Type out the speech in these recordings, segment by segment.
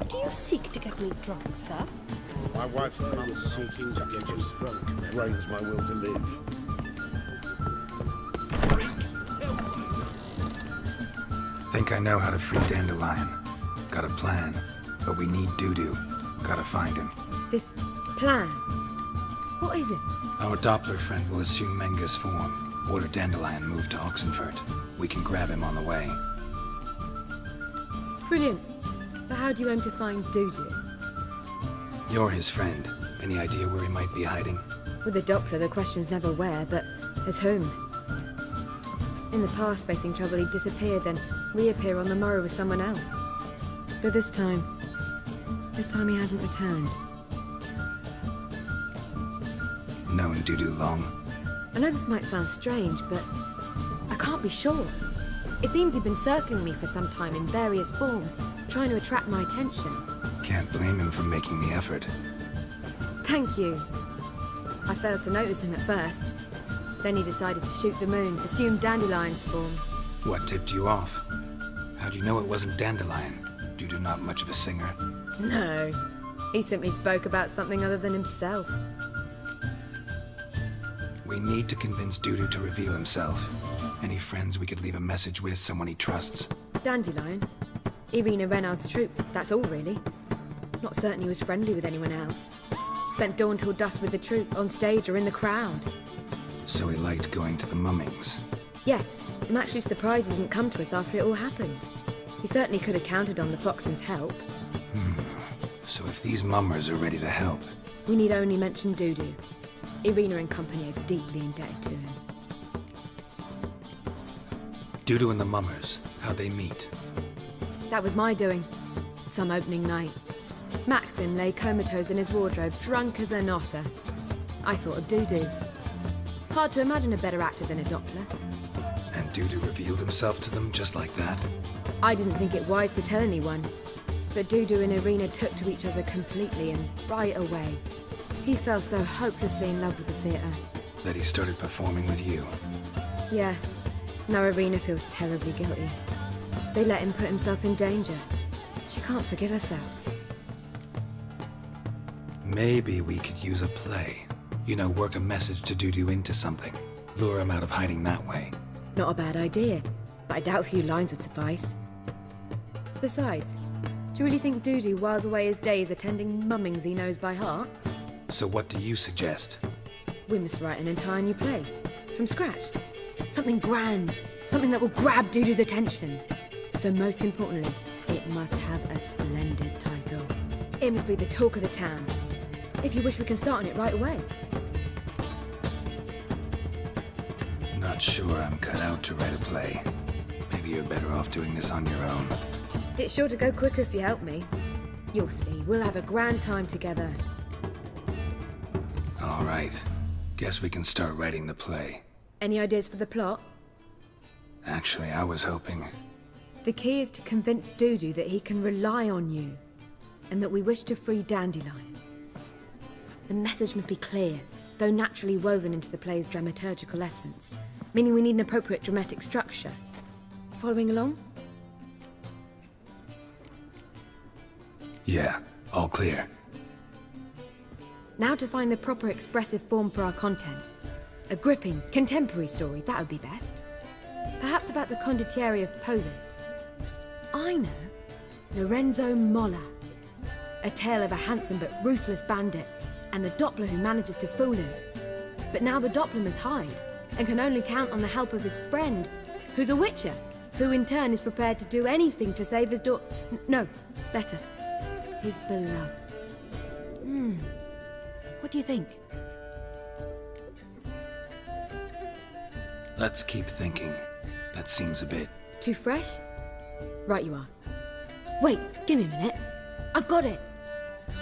Do you seek to get me drunk, sir? My wife's mum seeking to get you drunk drains my will to live. Think I know how to free Dandelion. Got a plan, but we need Dudu. Gotta find him. This plan? What is it? Our Doppler friend will assume Menga's form. Order Dandelion move to Oxenfurt. We can grab him on the way. Brilliant. But how do you aim to find Dudu? You're his friend. Any idea where he might be hiding? With the Doppler, the question's never where, but as whom? In the past, facing trouble, he'd disappear, then reappear on the morrow with someone else. But this time he hasn't returned. Known Dudu long? I know this might sound strange, but I can't be sure. It seems he'd been circling me for some time in various forms, trying to attract my attention. Can't blame him for making the effort. Thank you. I failed to notice him at first. Then he decided to shoot the moon, assume Dandelion's form. What tipped you off? How do you know it wasn't Dandelion? Dudu not much of a singer. No. He simply spoke about something other than himself. We need to convince Dudu to reveal himself. Any friends we could leave a message with, someone he trusts? Dandelion? Irina Renard's troupe, that's all really. Not certain he was friendly with anyone else. Spent dawn till dusk with the troupe, on stage or in the crowd. So he liked going to the mummings? Yes, I'm actually surprised he didn't come to us after it all happened. He certainly could have counted on the Foxen's help. So if these mummers are ready to help... We need only mention Dudu. Irina and company are deeply indebted to him. Dudu and the mummers, how'd they meet? That was my doing. Some opening night. Maxim lay comatose in his wardrobe, drunk as an otter. I thought of Dudu. Hard to imagine a better actor than a Doppler. And Dudu revealed himself to them just like that? I didn't think it wise to tell anyone. But Dudu and Irina took to each other completely and right away. He fell so hopelessly in love with the theatre. That he started performing with you? Yeah. Now Irina feels terribly guilty. They let him put himself in danger. She can't forgive herself. Maybe we could use a play. You know, work a message to Dudu into something. Lure him out of hiding that way. Not a bad idea, but I doubt a few lines would suffice. Besides, do you really think Dudu whiles away his days attending mummings he knows by heart? So what do you suggest? We must write an entire new play. From scratch. Something grand. Something that will grab Dudu's attention. So most importantly, it must have a splendid title. It must be the talk of the town. If you wish, we can start on it right away. Not sure I'm cut out to write a play. Maybe you're better off doing this on your own. It's sure to go quicker if you help me. You'll see, we'll have a grand time together. All right. Guess we can start writing the play. Any ideas for the plot? Actually, I was hoping... The key is to convince Dudu that he can rely on you, and that we wish to free Dandelion. The message must be clear, though naturally woven into the play's dramaturgical essence, meaning we need an appropriate dramatic structure. Following along? Yeah, all clear. Now to find the proper expressive form for our content. A gripping, contemporary story, that would be best. Perhaps about the condottieri of Povis. I know. Lorenzo Molla. A tale of a handsome but ruthless bandit, and the Doppler who manages to fool him. But now the Doppler must hide, and can only count on the help of his friend, who's a witcher, who in turn is prepared to do anything to save his no, better, his beloved. What do you think? Let's keep thinking. That seems a bit... Too fresh? Right you are. Wait, give me a minute. I've got it!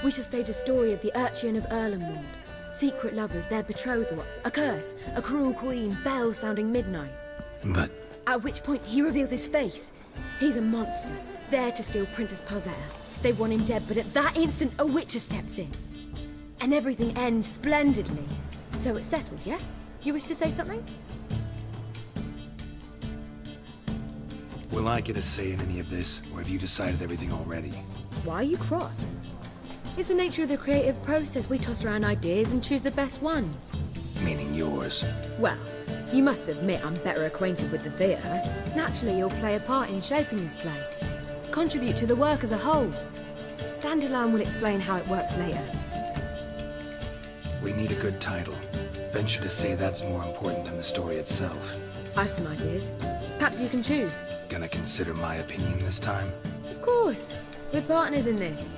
We shall stage a story of the Urchin of Erlenwald. Secret lovers, their betrothal, a curse, a cruel queen, bells sounding midnight. But... At which point he reveals his face. He's a monster, there to steal Princess Pavetta. They want him dead, but at that instant a witcher steps in. And everything ends splendidly. So it's settled, yeah? You wish to say something? Will I get a say in any of this, or have you decided everything already? Why are you cross? It's the nature of the creative process. We toss around ideas and choose the best ones. Meaning yours. Well, you must admit I'm better acquainted with the theatre. Naturally, you'll play a part in shaping this play. Contribute to the work as a whole. Dandelion will explain how it works later. We need a good title. Venture to say that's more important than the story itself. I've some ideas. Perhaps you can choose. Gonna consider my opinion this time? Of course. We're partners in this.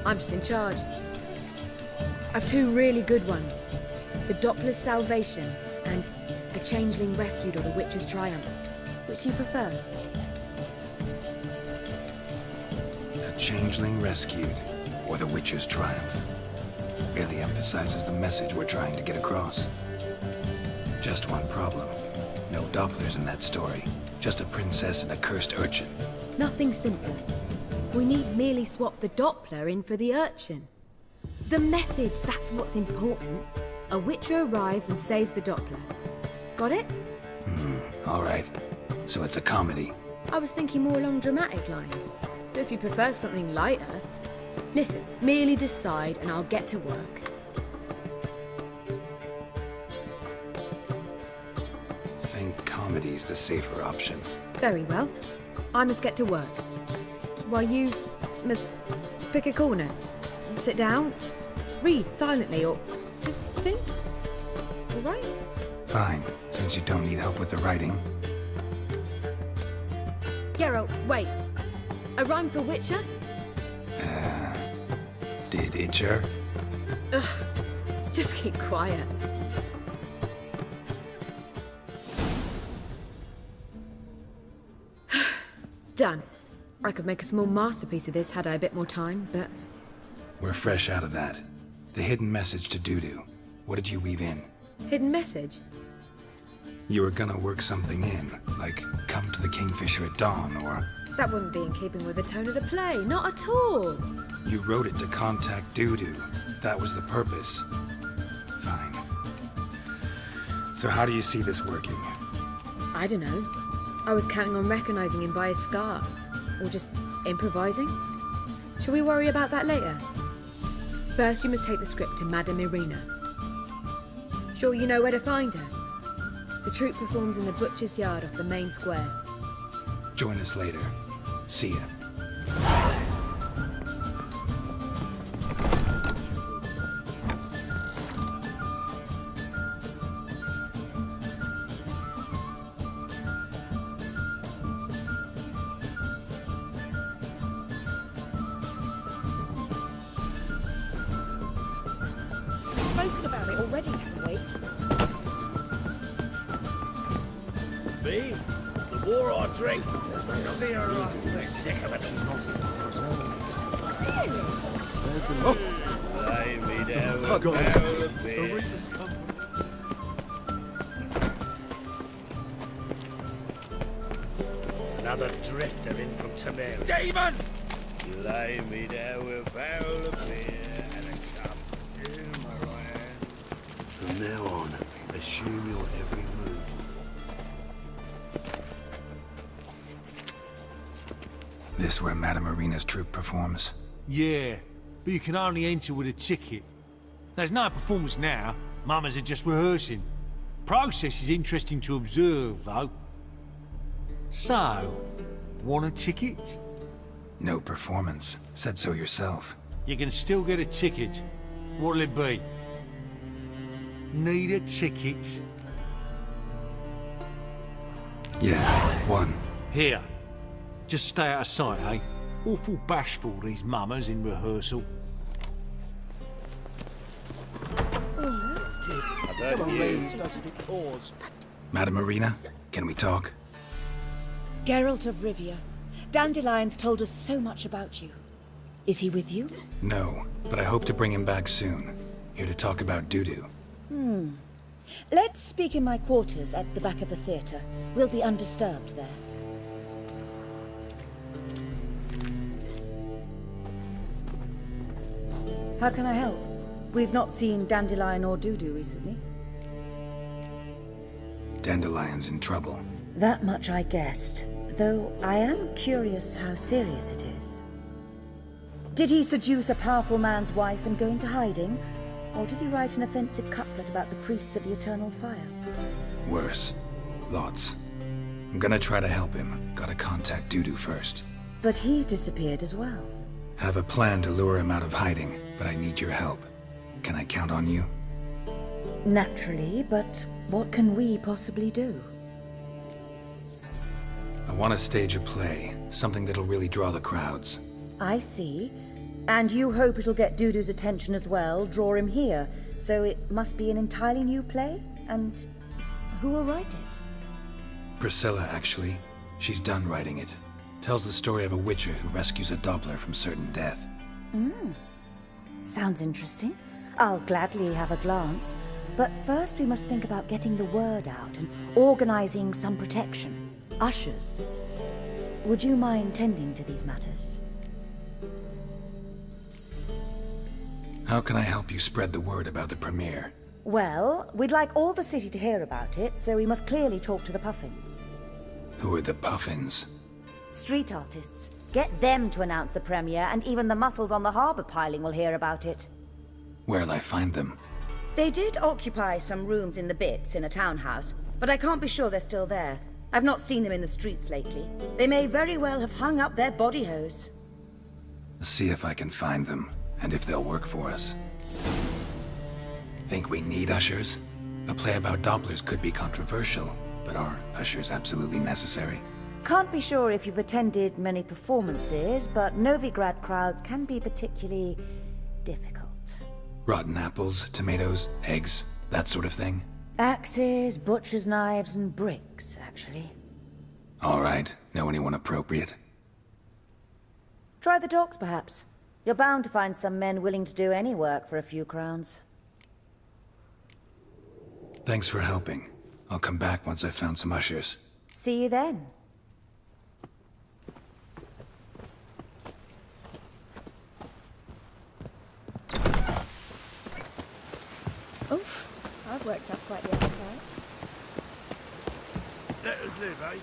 I'm just in charge. I've two really good ones. The Doppler's Salvation and A Changeling Rescued or The Witch's Triumph. Which do you prefer? A Changeling Rescued, or The Witcher's Triumph. Really emphasizes the message we're trying to get across. Just one problem. No Dopplers in that story. Just a princess and a cursed urchin. Nothing simpler. We need merely swap the Doppler in for the urchin. The message, that's what's important. A Witcher arrives and saves the Doppler. Got it? All right. So it's a comedy. I was thinking more along dramatic lines. But if you prefer something lighter... Listen, merely decide and I'll get to work. Think comedy's the safer option. Very well. I must get to work. While you must pick a corner. Sit down, read silently, or just think. All right? Fine, since you don't need help with the writing. Geralt, wait. A rhyme for Witcher? Did Itcher? Ugh, just keep quiet. Done. I could make a small masterpiece of this had I a bit more time, but... We're fresh out of that. The hidden message to Dudu. What did you weave in? Hidden message? You were gonna work something in, like come to the Kingfisher at dawn, or... That wouldn't be in keeping with the tone of the play, not at all. You wrote it to contact Dudu. That was the purpose. Fine. So how do you see this working? I don't know. I was counting on recognizing him by his scar. Or just improvising. Shall we worry about that later? First, you must take the script to Madame Irina. Sure you know where to find her? The troupe performs in the butcher's yard off the main square. Join us later. See ya. We've spoken about it already, haven't we? Me? The war or drinks? There's no fear of sick of it. Lay me down with a barrel of beer. Another drifter in from Tamir. Damon! Lay me down with a barrel of beer and a cup in my right hand. From now on, assume your every move. This where Madame Irina's troupe performs? Yeah, but you can only enter with a ticket. There's no performance now. Mamas are just rehearsing. Process is interesting to observe, though. So, want a ticket? No performance. Said so yourself. You can still get a ticket. What'll it be? Need a ticket? Yeah, one. Here. Just stay out of sight, eh? Awful bashful, these mamas in rehearsal. I've heard news. Madame Irina, can we talk? Geralt of Rivia, Dandelion's told us so much about you. Is he with you? No, but I hope to bring him back soon. Here to talk about Dudu. Let's speak in my quarters at the back of the theatre. We'll be undisturbed there. How can I help? We've not seen Dandelion or Dudu recently. Dandelion's in trouble. That much I guessed. Though I am curious how serious it is. Did he seduce a powerful man's wife and go into hiding? Or did he write an offensive couplet about the priests of the eternal fire? Worse. Lots. I'm gonna try to help him. Gotta contact Dudu first. But he's disappeared as well. Have a plan to lure him out of hiding, but I need your help. Can I count on you? Naturally, but what can we possibly do? I want to stage a play, something that'll really draw the crowds. I see. And you hope it'll get Dudu's attention as well, draw him here. So it must be an entirely new play? And who will write it? Priscilla, actually. She's done writing it. Tells the story of a witcher who rescues a Doppler from certain death. Sounds interesting. I'll gladly have a glance. But first we must think about getting the word out and organizing some protection. Ushers. Would you mind tending to these matters? How can I help you spread the word about the premiere? Well, we'd like all the city to hear about it, so we must clearly talk to the Puffins. Who are the Puffins? Street artists. Get them to announce the premiere, and even the muscles on the harbour piling will hear about it. Where'll I find them? They did occupy some rooms in the Bits in a townhouse, but I can't be sure they're still there. I've not seen them in the streets lately. They may very well have hung up their body hose. See if I can find them, and if they'll work for us. Think we need ushers? A play about Dopplers could be controversial, but are ushers absolutely necessary? Can't be sure if you've attended many performances, but Novigrad crowds can be particularly difficult. Rotten apples, tomatoes, eggs, that sort of thing? Axes, butcher's knives, and bricks, actually. All right. Know anyone appropriate? Try the docks, perhaps. You're bound to find some men willing to do any work for a few crowns. Thanks for helping. I'll come back once I've found some ushers. See you then. Oh, I've worked up quite the appetite. Let us live, eh?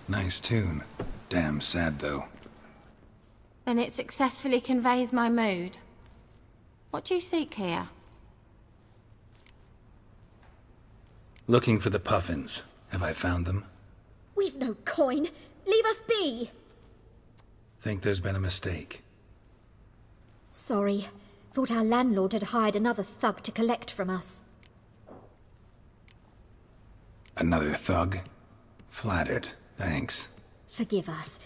Nice tune. Damn sad, though. Then it successfully conveys my mood. What do you seek here? Looking for the Puffins. Have I found them? We've no coin. Leave us be. Think there's been a mistake. Sorry. Thought our landlord had hired another thug to collect from us. Another thug? Flattered. Thanks. Forgive us.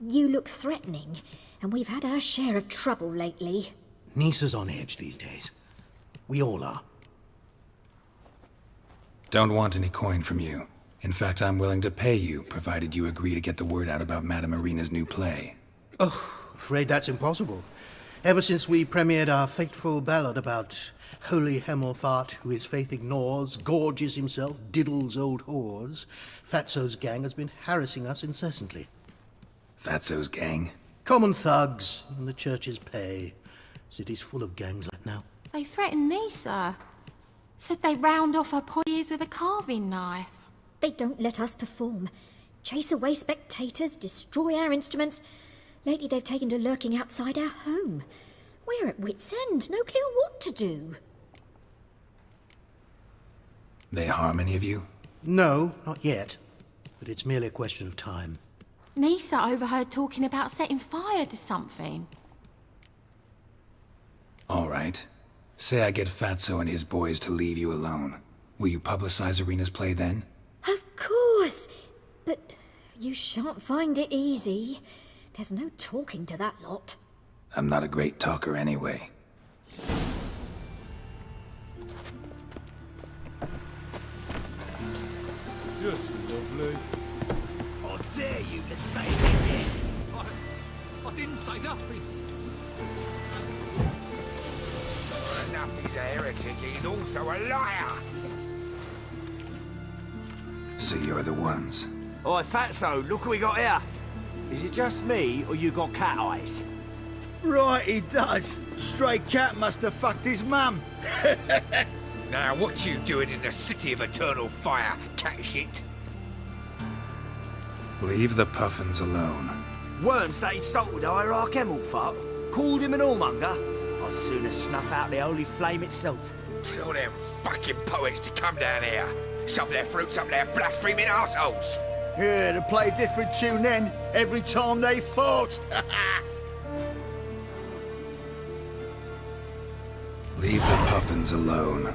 You look threatening, and we've had our share of trouble lately. Nisa's on edge these days. We all are. Don't want any coin from you. In fact, I'm willing to pay you, provided you agree to get the word out about Madame Irina's new play. Oh, afraid that's impossible. Ever since we premiered our fateful ballad about holy Hemelfart, who his faith ignores, gorges himself, diddles old whores, Fatso's gang has been harassing us incessantly. Fatso's gang? Common thugs, and the church's pay. City's full of gangs like now. They threatened Nisa. Said they round off her poor ears with a carving knife. They don't let us perform. Chase away spectators, destroy our instruments. Lately they've taken to lurking outside our home. We're at wit's end, no clue what to do. They harm any of you? No, not yet. But it's merely a question of time. Nisa overheard talking about setting fire to something. All right. Say I get Fatso and his boys to leave you alone. Will you publicize Arena's play then? Of course! But you shan't find it easy. There's no talking to that lot. I'm not a great talker anyway. Just lovely. I dare you to say it again. I didn't say nothing. Enough he's a heretic, he's also a liar. So you're the ones. Oi, Fatso, look what we got here. Is it just me, or you got cat eyes? Right, he does. Stray cat must have fucked his mum. Now, what you doing in the city of eternal fire, cat shit? Leave the puffins alone. Worms that insulted Hierarch Emelfuck, called him an whoremonger. I'd sooner snuff out the holy flame itself. Tell them fucking poets to come down here. Shove their fruits up their blaspheming arseholes. Yeah, to play a different tune then, every time they fought. Leave the puffins alone.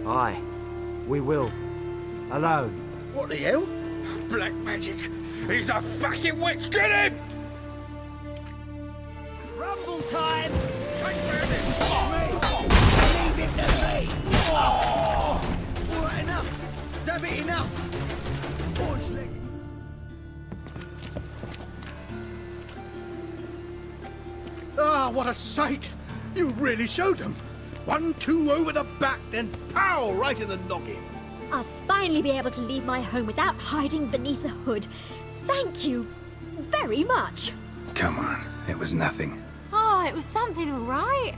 Aye, we will. Alone. What the hell? Black magic. He's a fucking witch. Get him! Rumble time! Take him! Leave it to me! Oh! All right, enough! Damn it, enough! Orange leg. Ah, what a sight! You really showed them. 1-2 over the back, then pow right in the noggin. I'll finally be able to leave my home without hiding beneath a hood. Thank you very much. Come on, it was nothing. Oh, it was something, all right.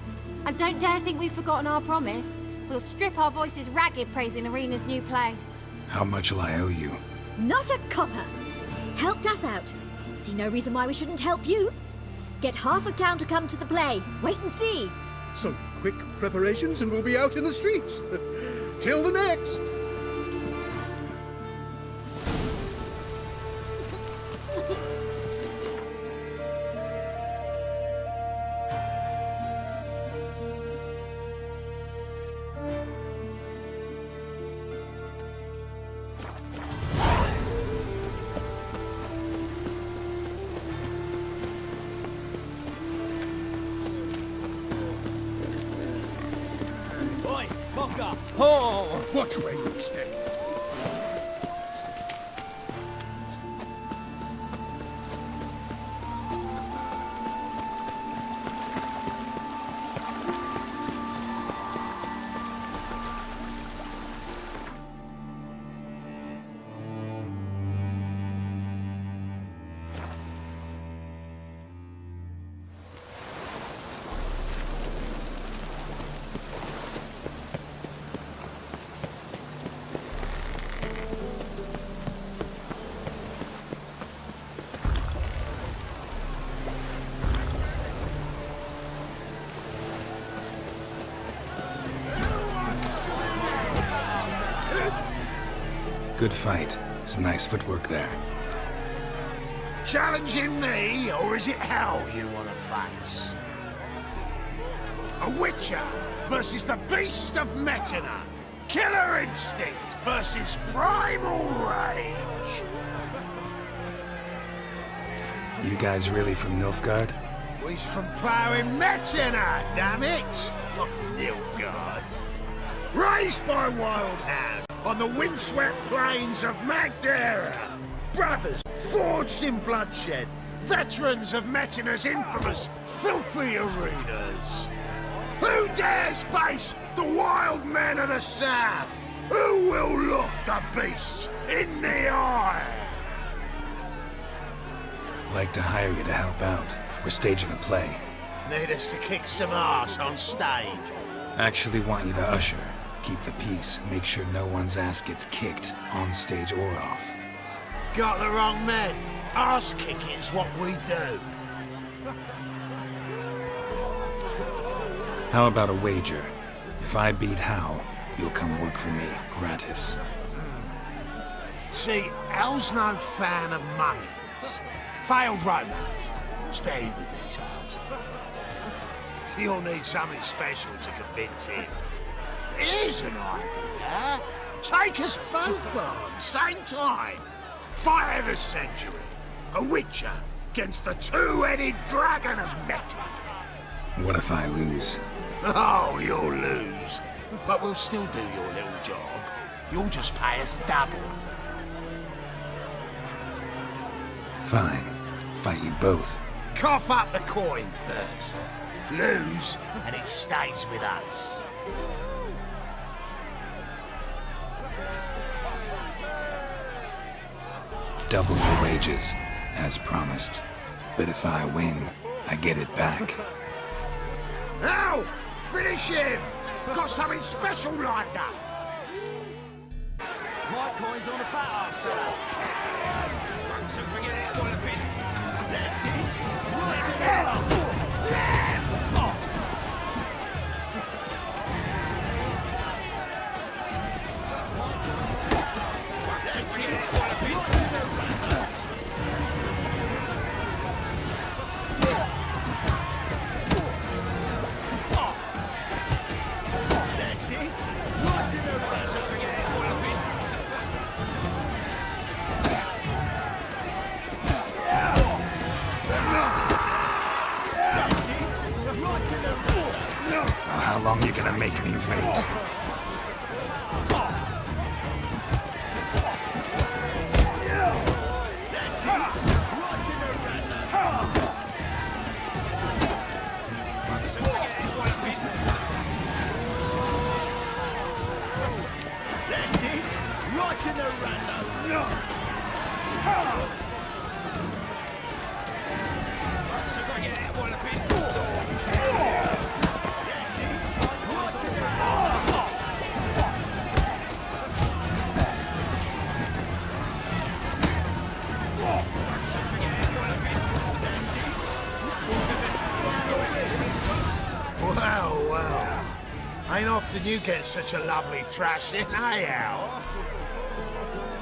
And don't dare think we've forgotten our promise. We'll strip our voices ragged praising Arena's new play. How much will I owe you? Not a copper. Helped us out. See no reason why we shouldn't help you. Get half of town to come to the play. Wait and see. Some quick preparations and we'll be out in the streets. Till the next. Oi, Mocha! Watch where you step. Good fight. Some nice footwork there. Challenging me, or is it hell you want to face? A Witcher versus the Beast of Metina. Killer instinct versus primal rage. You guys really from Nilfgaard? He's from ploughing Metina, damn it! Not Nilfgaard. Raised by wild hand on the windswept plains of Magdera. Brothers forged in bloodshed. Veterans of Metina's infamous filthy arenas. Who dares face the wild men of the south? Who will look the beasts in the eye? Like to hire you to help out. We're staging a play. Need us to kick some ass on stage. Actually want you to usher. Keep the peace. Make sure no one's ass gets kicked, on stage or off. Got the wrong men. Ass kicking's what we do. How about a wager? If I beat Hal, you'll come work for me, gratis. See, El's no fan of mummies. Failed romance. Spare you the details. You'll need something special to convince him. Here's an idea. Take us both on, same time. Fight of the century. A witcher against the two-headed dragon of metal. What if I lose? Oh, you'll lose. But we'll still do your little job. You'll just pay us double. Fine. Fight you both. Cough up the coin first. Lose, and it stays with us. Double your wages, as promised. But if I win, I get it back. Now, finish him! Got something special lined up. My coin's on the fat ass fella. So forget it, all a bit. That's it. Right to the Well, how long you gonna make me wait? Well. Ain't often you get such a lovely thrashing, eh, Al?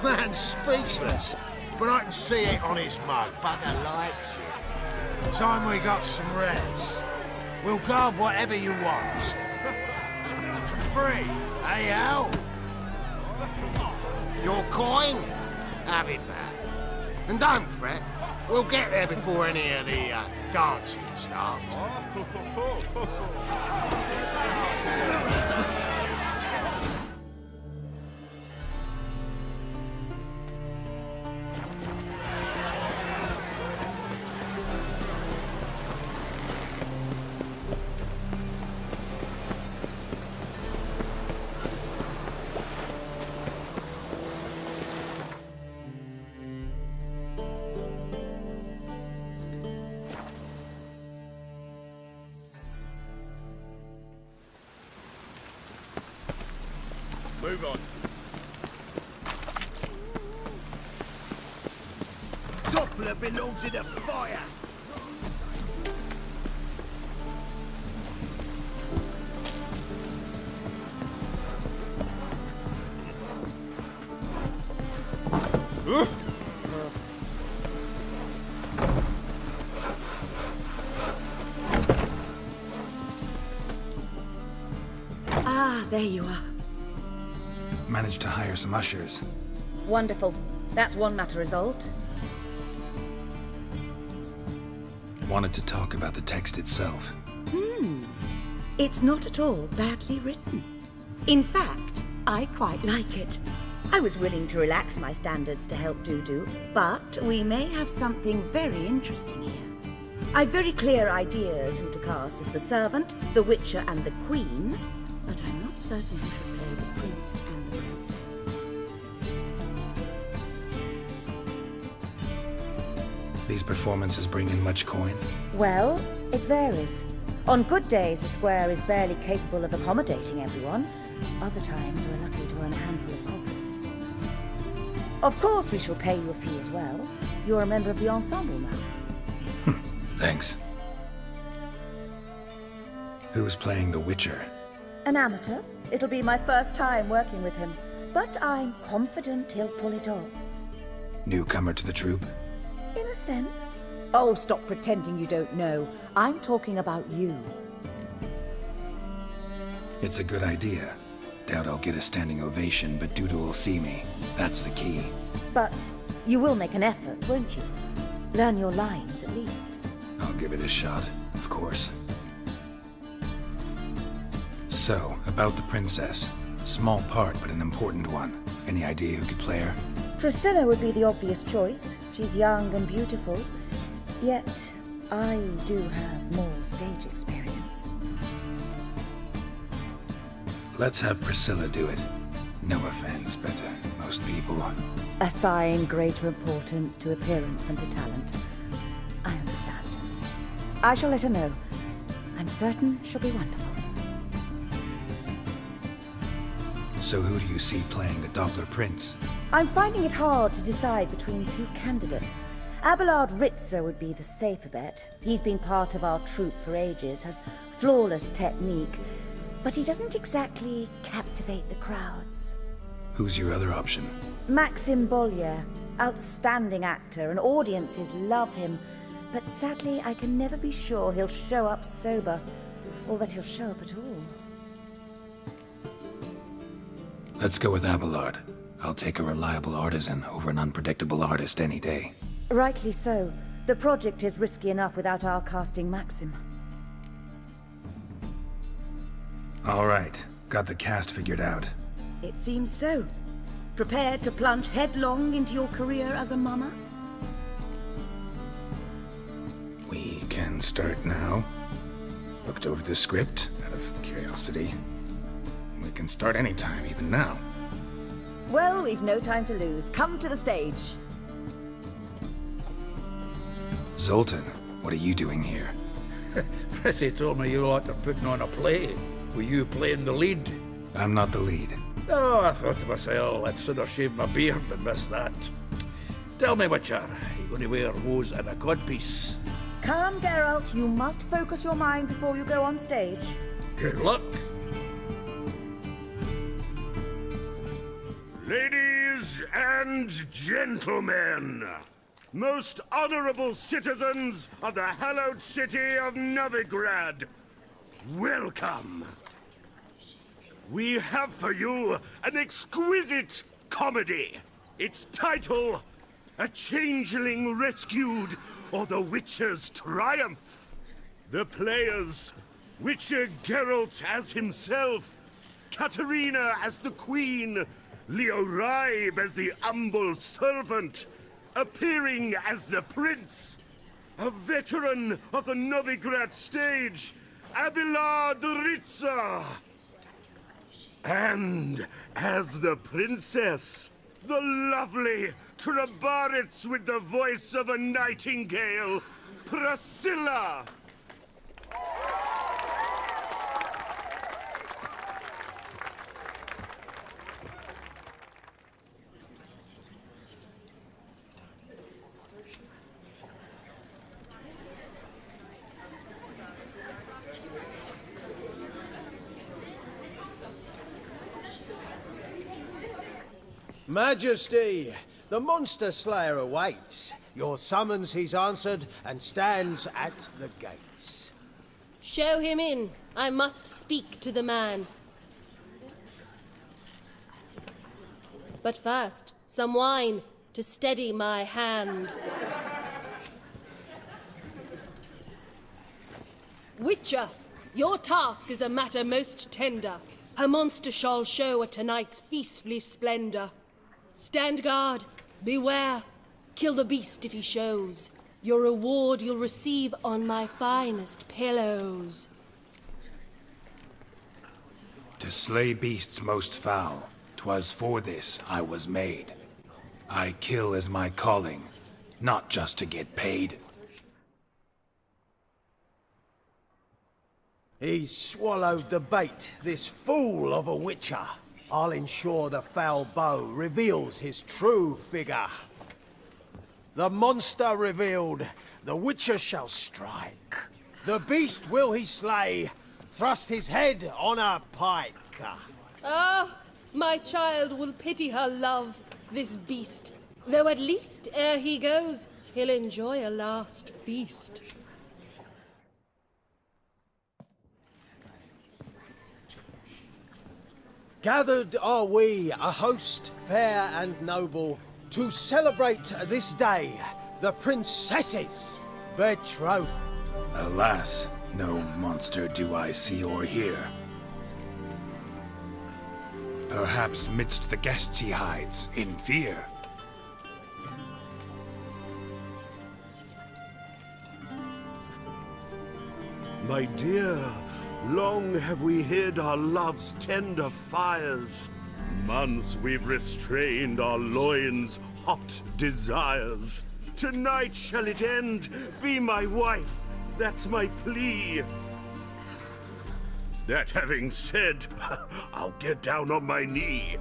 Man's speechless, but I can see it on his mug. Bugger likes it. Time we got some rest. We'll guard whatever you want. For free, eh, Al? Your coin? Have it back. And don't fret, we'll get there before any of the dancing starts. Move on. Toppler belongs in the fire. Ah, there you are. Managed to hire some ushers. Wonderful. That's one matter resolved. Wanted to talk about the text itself. It's not at all badly written. In fact, I quite like it. I was willing to relax my standards to help Dudu, but we may have something very interesting here. I've very clear ideas who to cast as the servant, the witcher, and the queen, but I'm not certain who should play the prince and the princess. These performances bring in much coin? Well, it varies. On good days, the square is barely capable of accommodating everyone. Other times, we're lucky to earn a handful of coppers. Of course, we shall pay you a fee as well. You're a member of the ensemble now. Thanks. Who's playing the Witcher? An amateur. It'll be my first time working with him, but I'm confident he'll pull it off. Newcomer to the troupe? In a sense. Oh, stop pretending you don't know. I'm talking about you. It's a good idea. Doubt I'll get a standing ovation, but Duda will see me. That's the key. But you will make an effort, won't you? Learn your lines, at least. I'll give it a shot, of course. So, about the princess. Small part, but an important one. Any idea who could play her? Priscilla would be the obvious choice. She's young and beautiful. Yet, I do have more stage experience. Let's have Priscilla do it. No offense, but most people... Assign greater importance to appearance than to talent. I understand. I shall let her know. I'm certain she'll be wonderful. So who do you see playing the Doppler Prince? I'm finding it hard to decide between two candidates. Abelard Ritzer would be the safer bet. He's been part of our troupe for ages, has flawless technique, but he doesn't exactly captivate the crowds. Who's your other option? Maxim Bollier, outstanding actor, and audiences love him. But sadly, I can never be sure he'll show up sober, or that he'll show up at all. Let's go with Abelard. I'll take a reliable artisan over an unpredictable artist any day. Rightly so. The project is risky enough without our casting Maxim. All right. Got the cast figured out. It seems so. Prepared to plunge headlong into your career as a mama? We can start now. Looked over the script, out of curiosity. We can start anytime, even now. Well, we've no time to lose. Come to the stage. Zoltan, what are you doing here? Prissy told me you like to putting on a play. Were you playing the lead? I'm not the lead. Oh, I thought to myself, I'd sooner shave my beard than miss that. Tell me, Witcher, you going to wear hose and a codpiece? Come, Geralt. You must focus your mind before you go on stage. Good luck. Ladies and gentlemen, most honorable citizens of the hallowed city of Novigrad, welcome. We have for you an exquisite comedy. Its title, A Changeling Rescued, or The Witcher's Triumph. The players, Witcher Geralt as himself, Katerina as the Queen, Leo Ribe as the humble servant, appearing as the Prince, a veteran of the Novigrad stage, Abelard Ritzer. And as the Princess, the lovely Trabaritz with the voice of a nightingale, Priscilla. Majesty, the monster slayer awaits. Your summons he's answered and stands at the gates. Show him in. I must speak to the man. But first, some wine to steady my hand. Witcher, your task is a matter most tender. A monster shall show at tonight's feastly splendor. Stand guard, beware, kill the beast if he shows. Your reward you'll receive on my finest pillows. To slay beasts most foul, 'twas for this I was made. I kill as my calling, not just to get paid. He's swallowed the bait, this fool of a witcher. I'll ensure the foul bow reveals his true figure. The monster revealed, the witcher shall strike. The beast will he slay, thrust his head on a pike. Ah, my child will pity her love, this beast. Though at least, ere he goes, he'll enjoy a last feast. Gathered are we, a host fair and noble, to celebrate this day, the princess's betrothal. Alas, no monster do I see or hear. Perhaps midst the guests he hides, in fear. My dear, long have we hid our love's tender fires. Months we've restrained our loins' hot desires. Tonight shall it end, be my wife, that's my plea. That having said, I'll get down on my knee.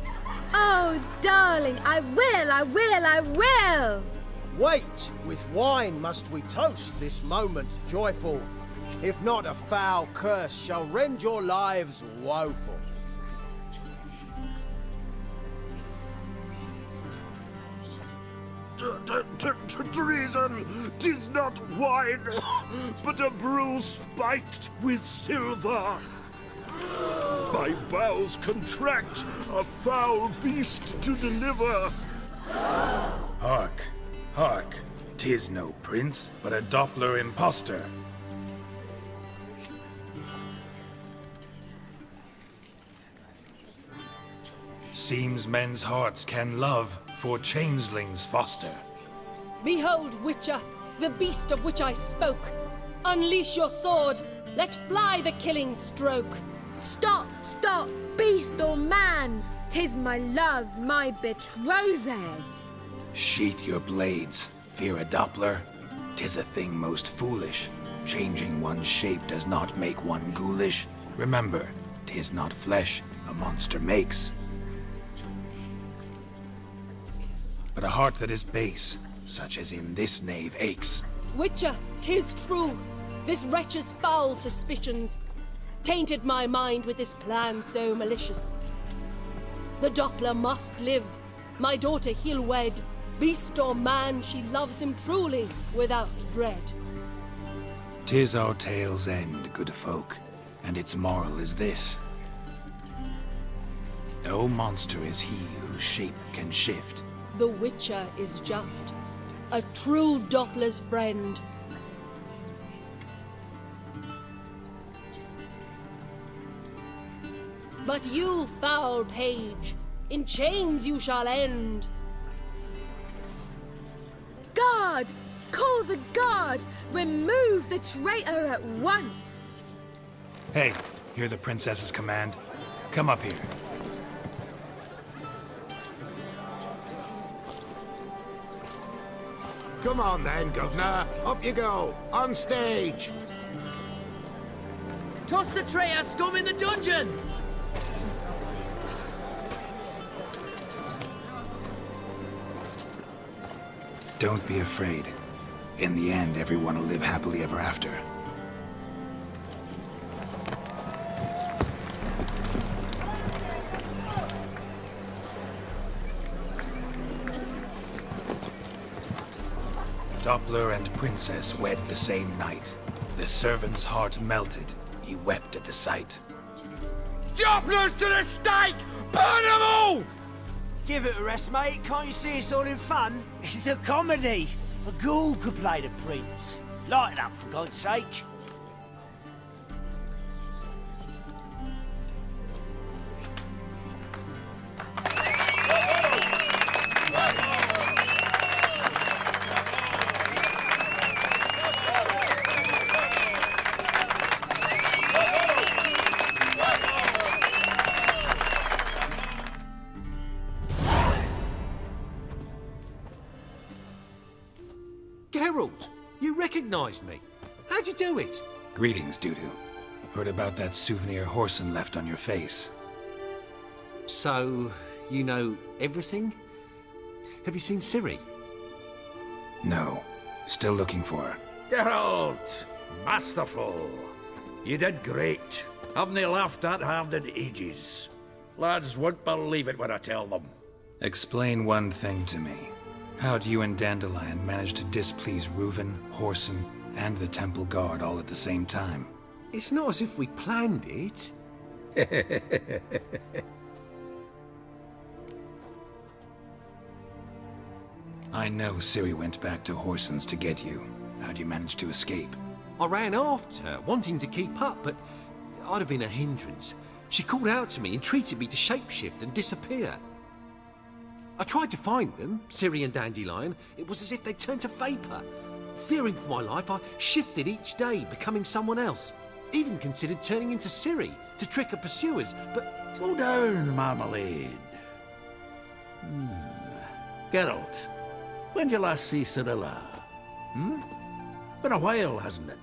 Oh, darling, I will! Wait, with wine must we toast this moment joyful. If not, a foul curse shall rend your lives woeful. Treason! 'Tis not wine, but a brew spiked with silver. My bowels contract, a foul beast to deliver. Hark, hark, 'tis no prince, but a Doppler impostor. Seems men's hearts can love, for changelings foster. Behold, Witcher, the beast of which I spoke. Unleash your sword, let fly the killing stroke. Stop, stop, beast or man! 'Tis my love, my betrothed! Sheath your blades, fear a Doppler. 'Tis a thing most foolish. Changing one's shape does not make one ghoulish. Remember, 'tis not flesh a monster makes, but a heart that is base, such as in this knave aches. Witcher, 'tis true. This wretch's foul suspicions tainted my mind with this plan so malicious. The Doppler must live. My daughter he'll wed. Beast or man, she loves him truly, without dread. 'Tis our tale's end, good folk, and its moral is this. No monster is he whose shape can shift. The Witcher is just a true Doppler's friend. But you, foul page, in chains you shall end. Guard! Call the guard! Remove the traitor at once! Hey, hear the princess's command? Come up here. Come on then, Governor. Up you go. On stage. Toss the traitor scum in the dungeon! Don't be afraid. In the end, everyone will live happily ever after. Doppler and princess wed the same night. The servant's heart melted. He wept at the sight. Dopplers to the stake! Burn them all! Give it a rest, mate. Can't you see it's all in fun? It's a comedy. A ghoul could play the prince. Lighten up, for God's sake. Geralt, you recognized me. How'd you do it? Greetings, Dudu. Heard about that souvenir Horson left on your face. So, you know everything? Have you seen Ciri? No. Still looking for her. Geralt! Masterful. You did great. Haven't they laughed that hard in ages? Lads won't believe it when I tell them. Explain one thing to me. How'd you and Dandelion manage to displease Reuven, Whoreson, and the Temple Guard all at the same time? It's not as if we planned it. I know Ciri went back to Whoreson's to get you. How'd you manage to escape? I ran after her, wanting to keep up, but I'd have been a hindrance. She called out to me and treated me to shapeshift and disappear. I tried to find them, Ciri and Dandelion. It was as if they turned to vapour. Fearing for my life, I shifted each day, becoming someone else. Even considered turning into Ciri to trick her pursuers, but... Slow down, Marmalade. Geralt, when'd you last see Cirilla? Been a while, hasn't it?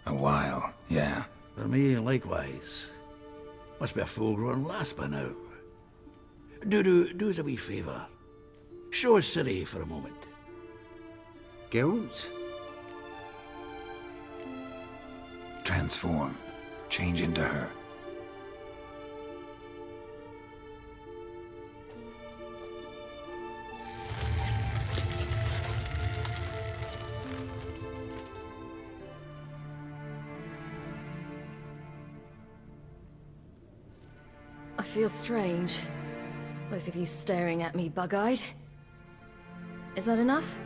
A while, yeah. For me, likewise. Must be a full-grown lass by now. Do us a wee favour. Show us Ciri for a moment. Geralt? Transform. Change into her. I feel strange. Both of you staring at me bug-eyed. Is that enough?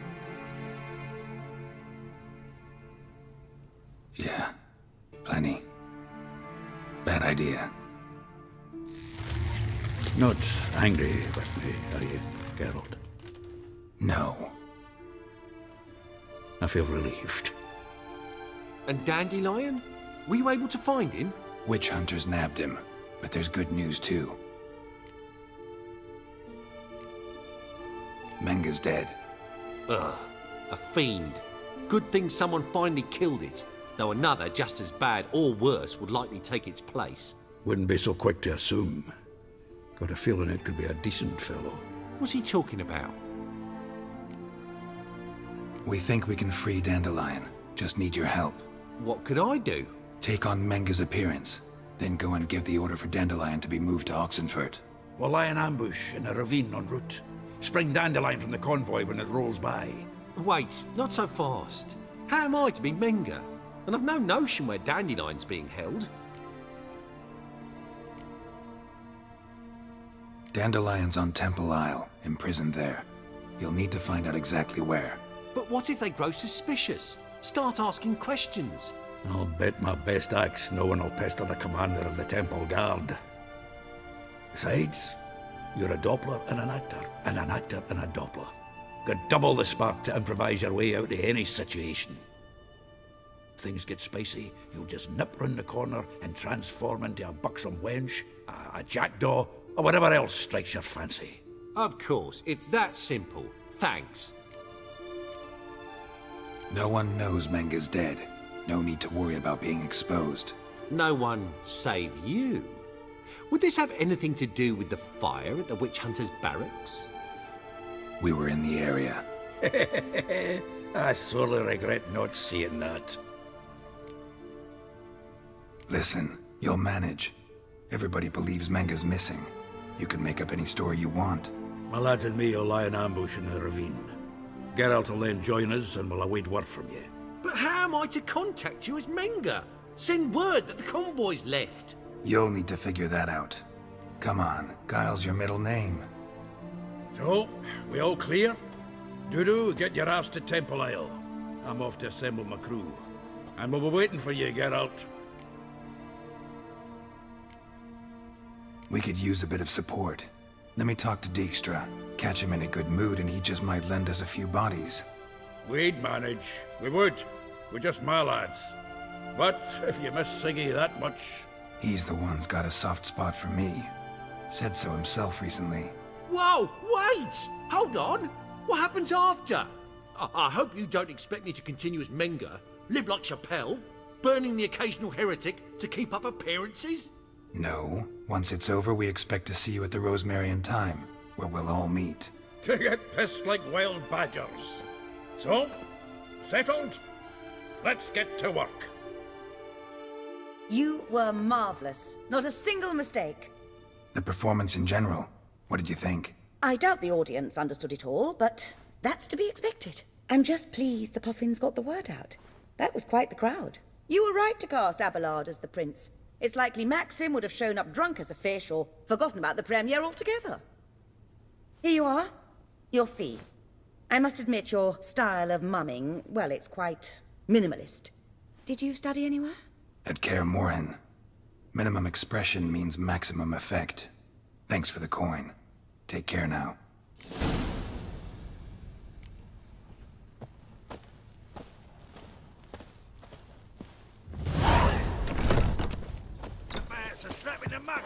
Yeah. Plenty. Bad idea. Not angry with me, are you, Geralt? No. I feel relieved. And Dandelion? Were you able to find him? Witch hunters nabbed him, but there's good news too. Menga's dead. Ugh, a fiend. Good thing someone finally killed it, though another just as bad or worse would likely take its place. Wouldn't be so quick to assume. Got a feeling it could be a decent fellow. What's he talking about? We think we can free Dandelion. Just need your help. What could I do? Take on Menga's appearance, then go and give the order for Dandelion to be moved to Oxenfurt. We'll lie in ambush in a ravine en route. Spring Dandelion from the convoy when it rolls by. Wait, not so fast. How am I to be Menga? And I've no notion where Dandelion's being held. Dandelion's on Temple Isle, imprisoned there. You'll need to find out exactly where. But what if they grow suspicious? Start asking questions? I'll bet my best axe no one will pester the commander of the Temple Guard. Besides, you're a Doppler and an actor and a Doppler. Got double the spark to improvise your way out of any situation. Things get spicy, you'll just nip round the corner and transform into a buxom wench, a jackdaw, or whatever else strikes your fancy. Of course, it's that simple. Thanks. No one knows Menga's dead. No need to worry about being exposed. No one save you. Would this have anything to do with the fire at the witch hunters' barracks? We were in the area. I sorely regret not seeing that. Listen, you'll manage. Everybody believes Menga's missing. You can make up any story you want. My lads and me will lie in ambush in the ravine. Geralt will then join us and we'll await word from you. But how am I to contact you as Menga? Send word that the convoy's left. You'll need to figure that out. Come on, Guile's your middle name. So, we all clear? Dudu, get your ass to Temple Isle. I'm off to assemble my crew. And we'll be waiting for you, Geralt. We could use a bit of support. Let me talk to Dijkstra. Catch him in a good mood and he just might lend us a few bodies. We'd manage. We would. We're just my lads. But if you miss Siggy that much... He's the one's got a soft spot for me. Said so himself recently. Whoa, wait! Hold on! What happens after? I hope you don't expect me to continue as Menga, live like Chappelle, burning the occasional heretic to keep up appearances? No. Once it's over, we expect to see you at the Rosemary in Time, where we'll all meet. To get pissed like wild badgers. So, settled? Let's get to work. You were marvelous. Not a single mistake. The performance in general, what did you think? I doubt the audience understood it all, but that's to be expected. I'm just pleased the Puffins got the word out. That was quite the crowd. You were right to cast Abelard as the prince. It's likely Maxim would have shown up drunk as a fish or forgotten about the premiere altogether. Here you are. Your fee. I must admit your style of mumming, well, it's quite minimalist. Did you study anywhere? At Kaer Morhen. Minimum expression means maximum effect. Thanks for the coin. Take care now. That's a slap in the mug.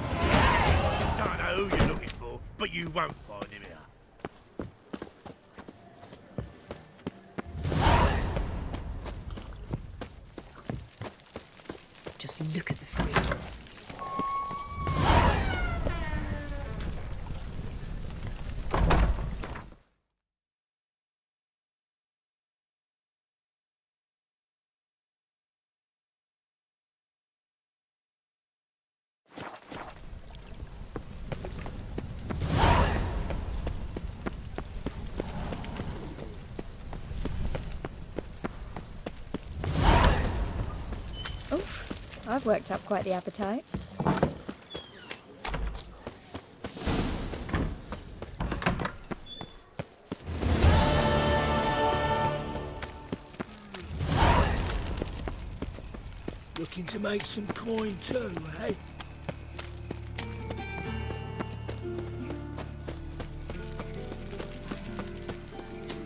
Don't know who you're looking for, but you won't find him here. Just look at the freak. I've worked up quite the appetite. Looking to make some coin too, eh?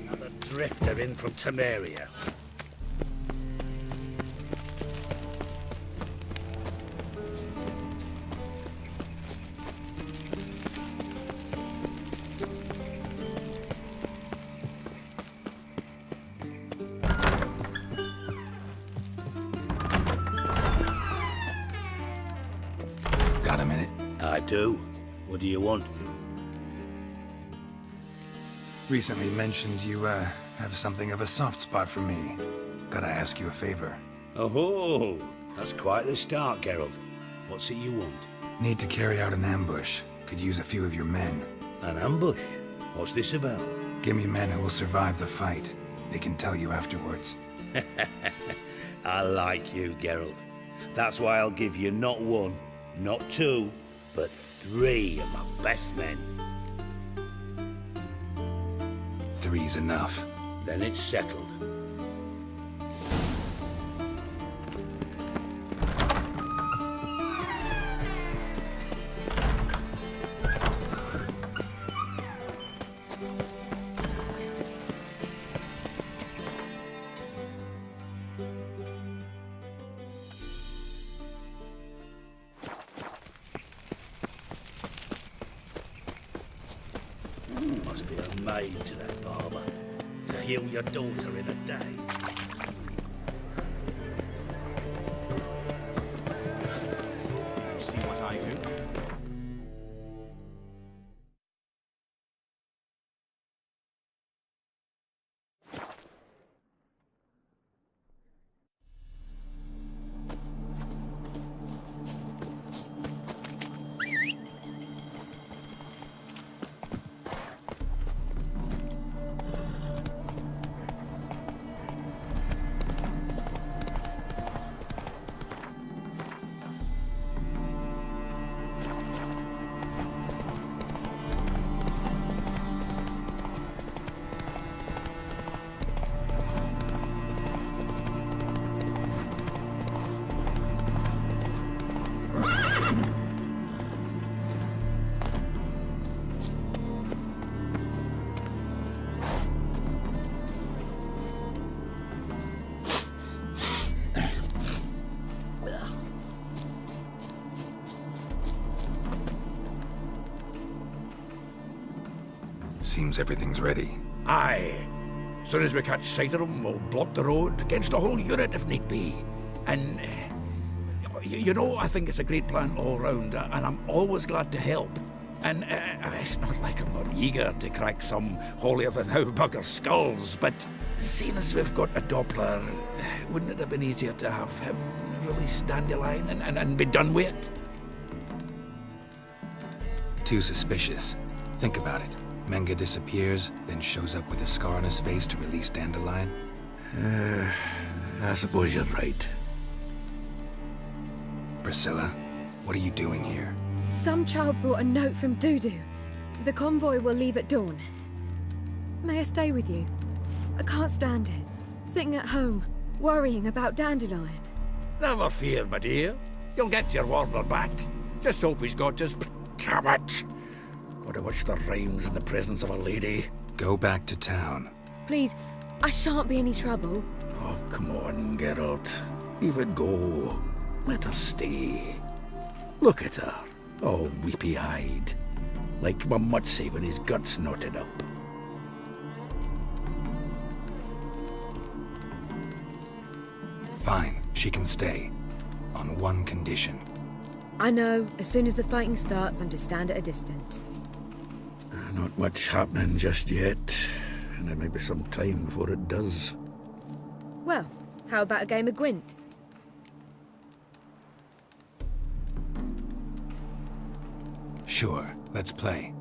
Another drifter in from Temeria. Got a minute? I do. What do you want? Recently mentioned you, have something of a soft spot for me. Gotta ask you a favor. Oh, that's quite the start, Geralt. What's it you want? Need to carry out an ambush. Could use a few of your men. An ambush? What's this about? Give me men who will survive the fight. They can tell you afterwards. I like you, Geralt. That's why I'll give you not one, not two, but 3 of my best men. 3's enough. Then it's settled. Must be a maid to that barber to heal your daughter in a day. See what I do? Seems everything's ready. Aye. Soon as we catch sight of them, we'll block the road against a whole unit if need be. And, you know, I think it's a great plan all round, and I'm always glad to help. And it's not like I'm not eager to crack some holier-than-thou bugger's skulls, but seeing as we've got a Doppler, wouldn't it have been easier to have him release Dandelion and be done with it? Too suspicious. Think about it. Menga disappears, then shows up with a scar on his face to release Dandelion? I suppose you're right. Priscilla, what are you doing here? Some child brought a note from Dudu. The convoy will leave at dawn. May I stay with you? I can't stand it. Sitting at home, worrying about Dandelion. Never fear, my dear. You'll get your warbler back. Just hope he's got his... Damn it! Gotta watch the rhymes in the presence of a lady. Go back to town. Please, I shan't be any trouble. Oh, come on, Geralt. Leave it go. Let her stay. Look at her, all weepy-eyed. Like my Mutsy when his gut's knotted up. Fine, she can stay. On one condition. I know, as soon as the fighting starts, I'm to stand at a distance. Not much happening just yet, and it may be some time before it does. Well, how about a game of Gwent? Sure, let's play.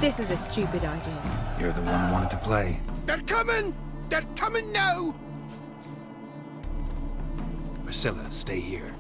This was a stupid idea. You're the one who wanted to play. They're coming! They're coming now! Priscilla, stay here.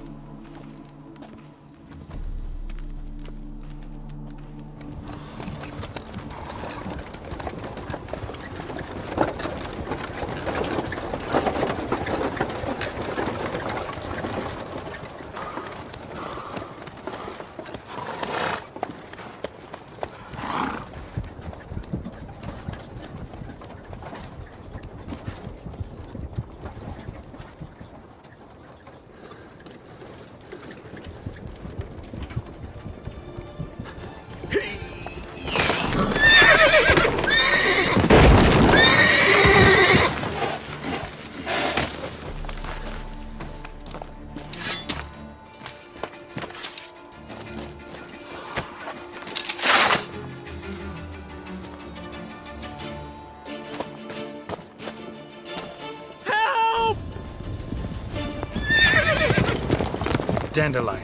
Dandelion.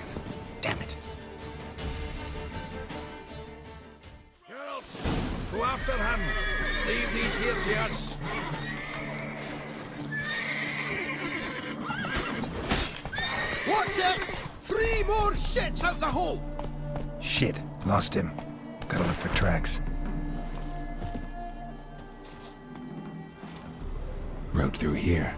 Damn it. Girls, go after him. Leave these here to us. Watch it! 3 more shits out the hole! Shit. Lost him. Gotta look for tracks. Road through here.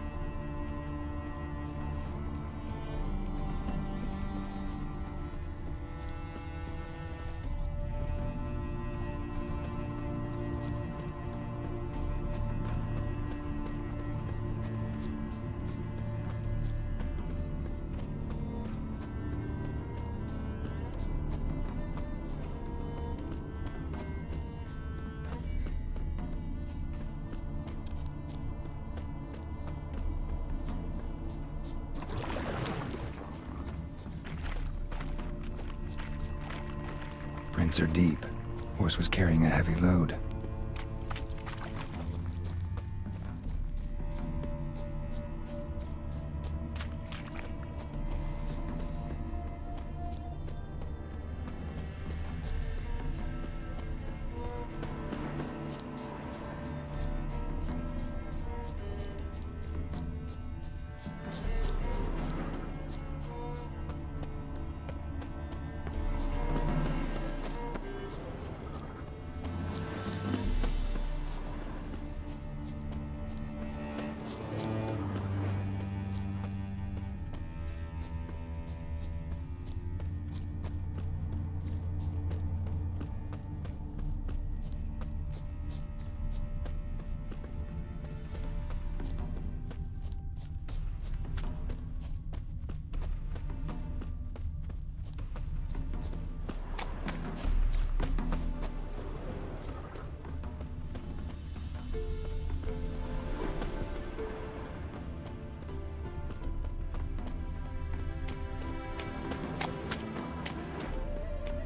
Prints are deep. Horse was carrying a heavy load.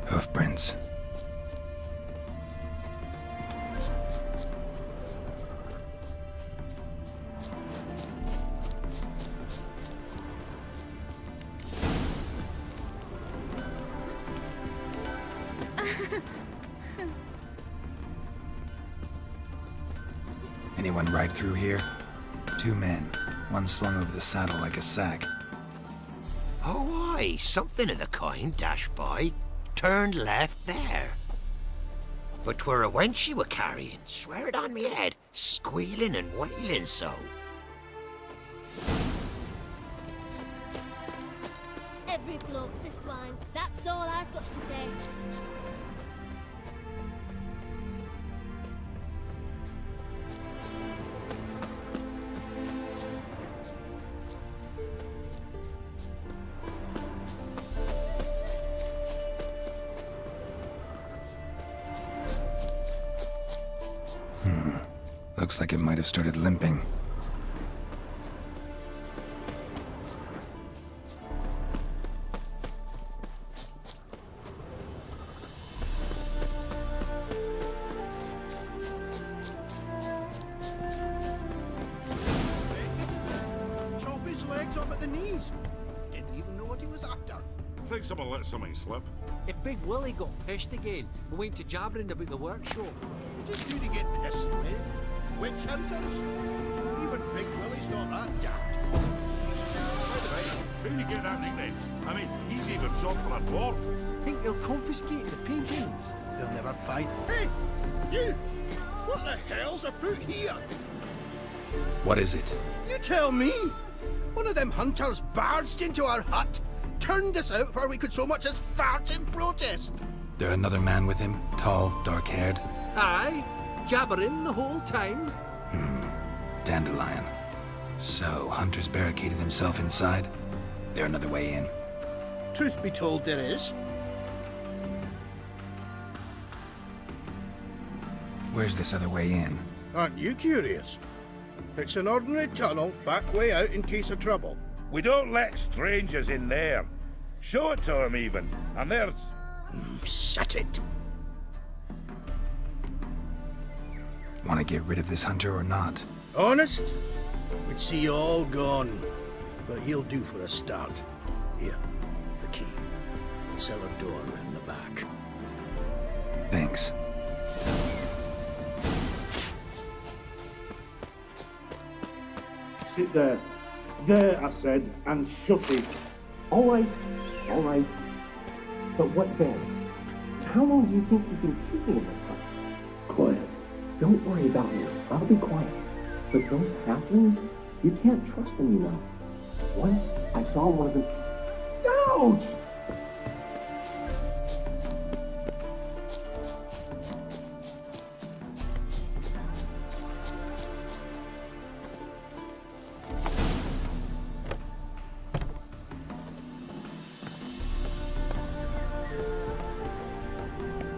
Hoofprints. Anyone ride through here? 2 men, one slung over the saddle like a sack. Oh, aye, something of the kind dashed by. Turned left there. But 'twere a wench she were carrying, swear it on me head, squealing and wailing so. Every bloke's a swine, that's all I've got to say. Looks like it might have started limping. Chop his legs off at the knees. Didn't even know what he was after. Think someone let something slip. If Big Willie got pissed again and went to jabbering about the workshop. Just you to get pissed with? Witch hunters? Even Big Willie's not that daft. By the way, where do you get that nickname? I mean, he's even short for a dwarf. Think they'll confiscate the paintings? They'll never find... Hey! You! What the hell's afoot here? What is it? You tell me! One of them hunters barged into our hut, turned us out before we could so much as fart in protest. There another man with him? Tall, dark-haired? Aye, jabbering the whole time. Dandelion. So, Hunter's barricaded himself inside? There another way in? Truth be told, there is. Where's this other way in? Aren't you curious? It's an ordinary tunnel, back way out in case of trouble. We don't let strangers in there. Show it to him even. And there's... Shut it. Want to get rid of this hunter or not? Honest? We'd see you all gone. But he'll do for a start. Here, the key. Cellar door round the back. Thanks. Sit there. There, I said, and shut it. All right. But what then? How long do you think you can keep me in this hut? Quiet. Don't worry about me. I'll be quiet. But those halflings, you can't trust them, you know. Once I saw one of them... Ouch!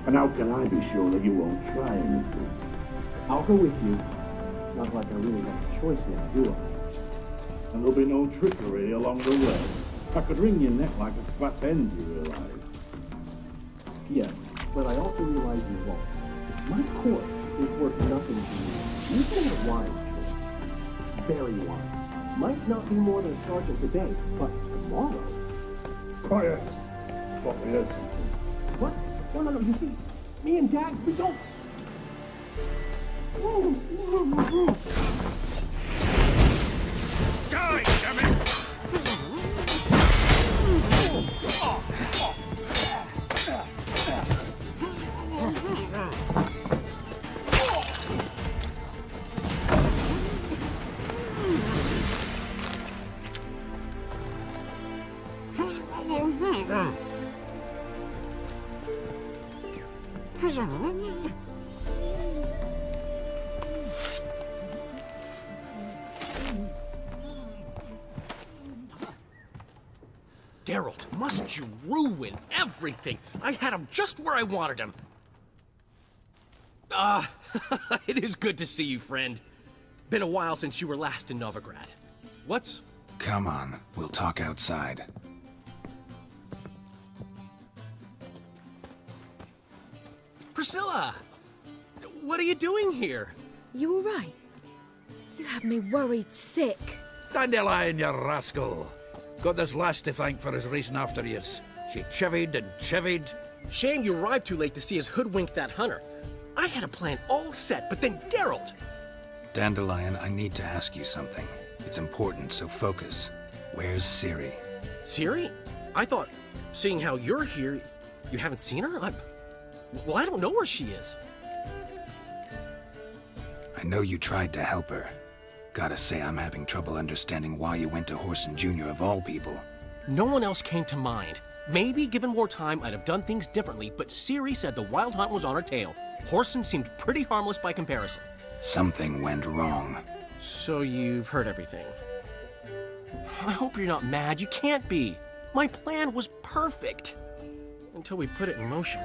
And how can I be sure that you won't try anything? I'll go with you. Not like I really have a choice here, do I? And there'll be no trickery along the way. I could wring your neck like a fat end, you realize? Yes, but I also realize you won't. My corpse is worth nothing to you. You made a wise choice. Very wise. Might not be more than a sergeant today, but tomorrow... Quiet! Thought we heard something. What? No, you see, me and Dags, we don't... Die, damn it! Geralt, must you ruin everything? I had him just where I wanted him. It is good to see you, friend. Been a while since you were last in Novigrad. What's... Come on, we'll talk outside. Priscilla! What are you doing here? You all right? You had me worried sick. Dandelion, you rascal. Got this lass to thank for his racing after yous. She chivied and chivied. Shame you arrived too late to see us hoodwink that hunter. I had a plan all set, but then Geralt! Dandelion, I need to ask you something. It's important, so focus. Where's Ciri? Ciri? I thought, seeing how you're here, you haven't seen her? Well, I don't know where she is. I know you tried to help her. Gotta say, I'm having trouble understanding why you went to Horson Jr. of all people. No one else came to mind. Maybe, given more time, I'd have done things differently, but Ciri said the Wild Hunt was on her tail. Horson seemed pretty harmless by comparison. Something went wrong. So you've heard everything. I hope you're not mad. You can't be. My plan was perfect. Until we put it in motion.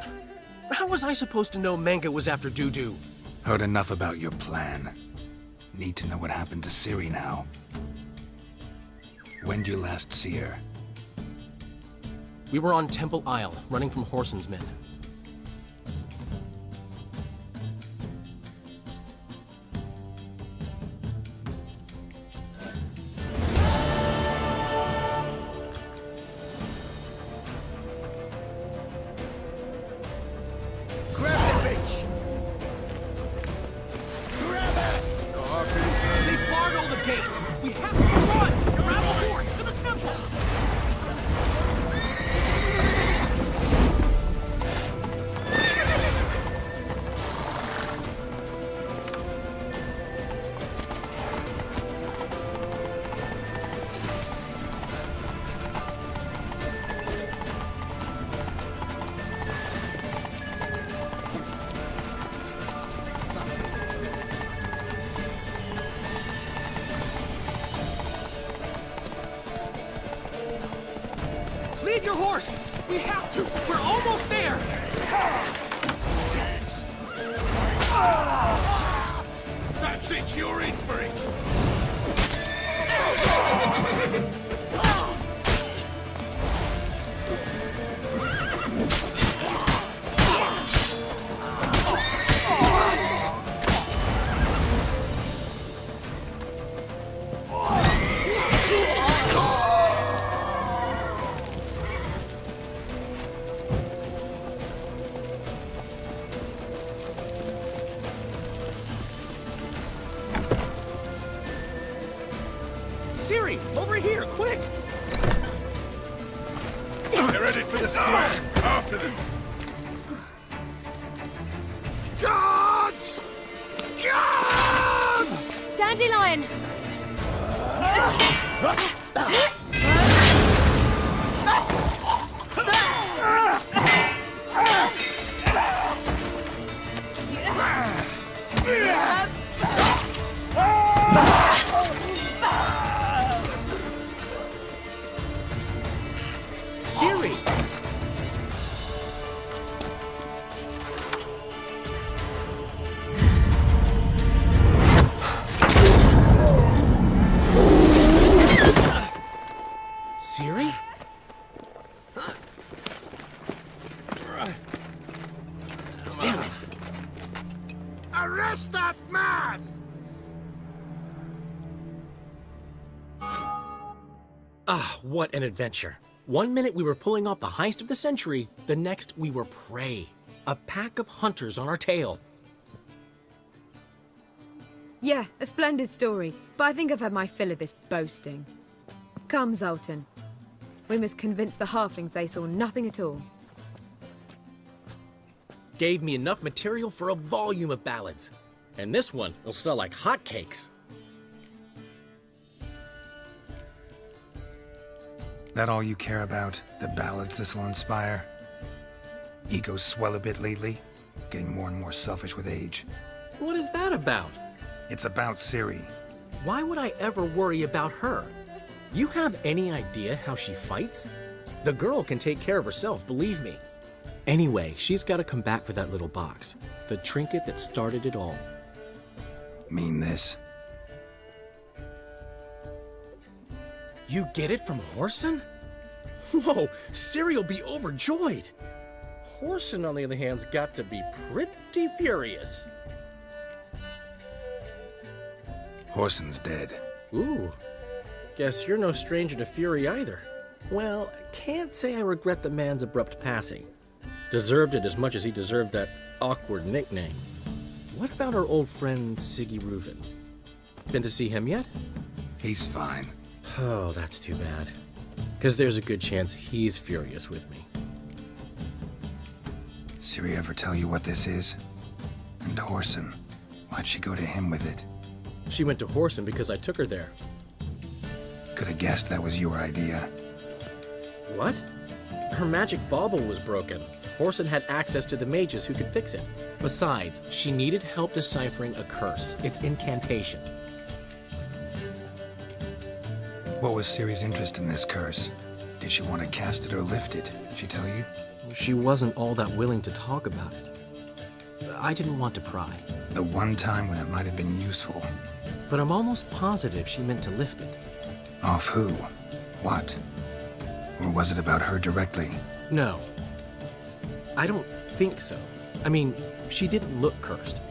How was I supposed to know Manga was after Dudu? Heard enough about your plan. Need to know what happened to Ciri now. When'd you last see her? We were on Temple Isle, running from Horson's men. gates! We have to run! Grab a horse to the temple! Leave your horse! We have to! We're almost there! That's it, you're in for it! Siri, over here, quick! They're headed for the square. After them. Guards! Guards! Dandelion! Siri! Siri? Damn it! Arrest that man! Ah, what an adventure. 1 minute we were pulling off the heist of the century, the next we were prey. A pack of hunters on our tail. Yeah, a splendid story, but I think I've had my fill of this boasting. Come, Zoltan. We must convince the halflings they saw nothing at all. Gave me enough material for a volume of ballads. And this one will sell like hotcakes. That all you care about? The ballads this'll inspire? Egos swell a bit lately? Getting more and more selfish with age. What is that about? It's about Ciri. Why would I ever worry about her? You have any idea how she fights? The girl can take care of herself, believe me. Anyway, she's got to come back for that little box. The trinket that started it all. Mean this? You get it from Whoreson? Whoa, Ciri will be overjoyed. Whoreson, on the other hand's got to be pretty furious. Whoreson's dead. Ooh, guess you're no stranger to fury either. Well, can't say I regret the man's abrupt passing. Deserved it as much as he deserved that awkward nickname. What about our old friend Siggy Reuven? Been to see him yet? He's fine. Oh, that's too bad. Because there's a good chance he's furious with me. Ciri ever tell you what this is? And Whoreson, why'd she go to him with it? She went to Whoreson because I took her there. Could have guessed that was your idea. What? Her magic bauble was broken. Whoreson had access to the mages who could fix it. Besides, she needed help deciphering a curse. Its incantation. What was Ciri's interest in this curse? Did she want to cast it or lift it? She tell you? She wasn't all that willing to talk about it. I didn't want to pry. The one time when it might have been useful. But I'm almost positive she meant to lift it. Off who? What? Or was it about her directly? No. I don't think so. I mean, she didn't look cursed.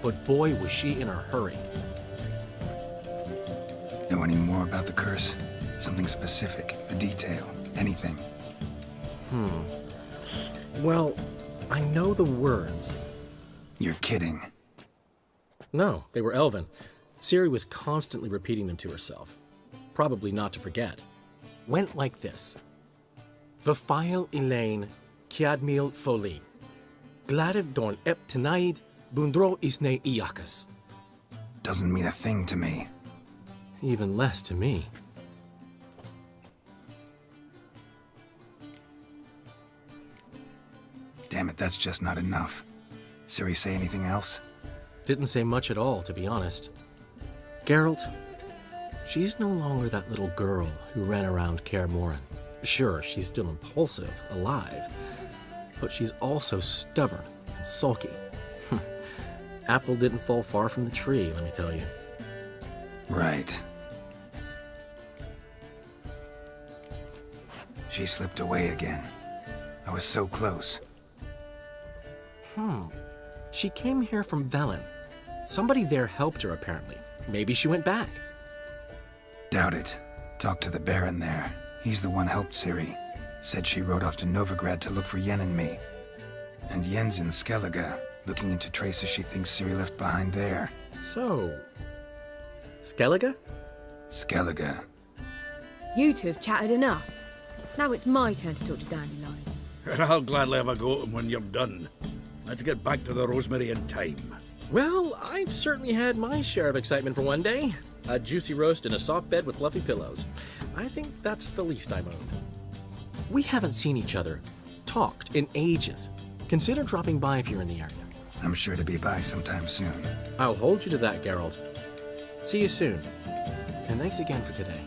But boy, was she in a hurry. Know any more about the curse? Something specific, a detail, anything? Well, I know the words. You're kidding. No, they were Elven. Ciri was constantly repeating them to herself, probably not to forget. Went like this. Vafile Elaine, Kiadmil Foli. Gladiv Dorn Ep Tenaid, Bundro Isne Iakas. Doesn't mean a thing to me. Even less to me. Damn it, that's just not enough. Ciri say anything else? Didn't say much at all, to be honest. Geralt, she's no longer that little girl who ran around Kaer Morhen. Sure, she's still impulsive, alive, but she's also stubborn and sulky. Apple didn't fall far from the tree, let me tell you. Right. She slipped away again. I was so close. She came here from Velen. Somebody there helped her, apparently. Maybe she went back. Doubt it. Talked to the Baron there. He's the one helped Ciri. Said she rode off to Novigrad to look for Yen and me. And Yen's in Skellige, looking into traces she thinks Ciri left behind there. So... Skellige? Skellige. You two have chatted enough. Now it's my turn to talk to Dandelion. And I'll gladly have a go at him when you're done. Let's get back to the Rosemary in time. Well, I've certainly had my share of excitement for one day. A juicy roast in a soft bed with fluffy pillows. I think that's the least I'm owed. We haven't seen each other, talked in ages. Consider dropping by if you're in the area. I'm sure to be by sometime soon. I'll hold you to that, Geralt. See you soon. And thanks again for today.